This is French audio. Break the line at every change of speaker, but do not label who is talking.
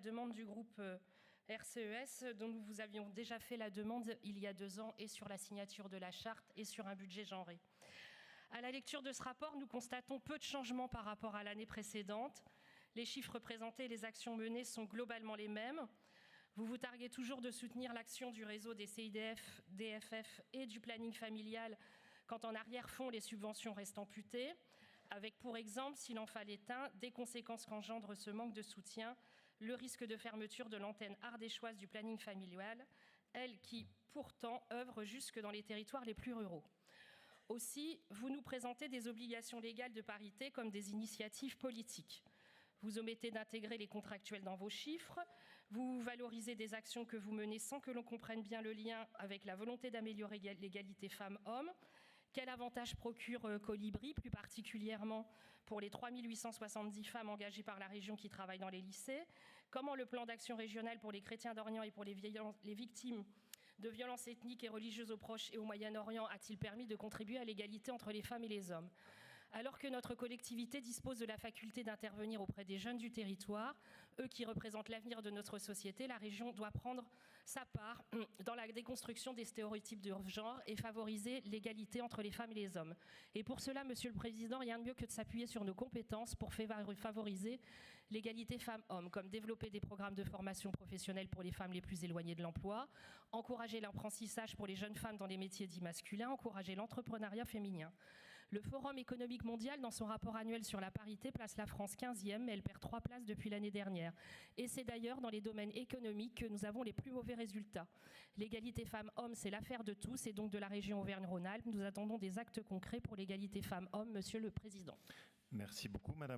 demande du groupe RCES, dont nous vous avions déjà fait la demande il y a 2 ans, et sur la signature de la charte et sur un budget genré. À la lecture de ce rapport, nous constatons peu de changements par rapport à l'année précédente. Les chiffres présentés et les actions menées sont globalement les mêmes. Vous vous targuez toujours de soutenir l'action du réseau des CIDF, DFF et du planning familial, quand en arrière-fond, les subventions restent amputées, avec pour exemple, s'il en fallait un, des conséquences qu'engendre ce manque de soutien, le risque de fermeture de l'antenne ardéchoise du planning familial, elle qui, pourtant, œuvre jusque dans les territoires les plus ruraux. Aussi, vous nous présentez des obligations légales de parité comme des initiatives politiques. Vous omettez d'intégrer les contractuels dans vos chiffres, vous valorisez des actions que vous menez sans que l'on comprenne bien le lien avec la volonté d'améliorer l'égalité femmes-hommes. Quel avantage procure Colibri, plus particulièrement pour les 3870 femmes engagées par la région qui travaillent dans les lycées? Comment le plan d'action régional pour les chrétiens d'Orient et pour les victimes de violences ethniques et religieuses au Proche et au Moyen-Orient a-t-il permis de contribuer à l'égalité entre les femmes et les hommes? Alors que notre collectivité dispose de la faculté d'intervenir auprès des jeunes du territoire, eux qui représentent l'avenir de notre société, la région doit prendre sa part dans la déconstruction des stéréotypes de genre et favoriser l'égalité entre les femmes et les hommes. Et pour cela, Monsieur le Président, rien de mieux que de s'appuyer sur nos compétences pour favoriser l'égalité femmes-hommes, comme développer des programmes de formation professionnelle pour les femmes les plus éloignées de l'emploi, encourager l'apprentissage pour les jeunes femmes dans les métiers dits masculins, encourager l'entrepreneuriat féminin. Le Forum économique mondial, dans son rapport annuel sur la parité, place la France 15e, mais elle perd 3 places depuis l'année dernière. Et c'est d'ailleurs dans les domaines économiques que nous avons les plus mauvais résultats. L'égalité femmes-hommes, c'est l'affaire de tous, et donc de la région Auvergne-Rhône-Alpes. Nous attendons des actes concrets pour l'égalité femmes-hommes, Monsieur le Président.
Merci beaucoup, Madame.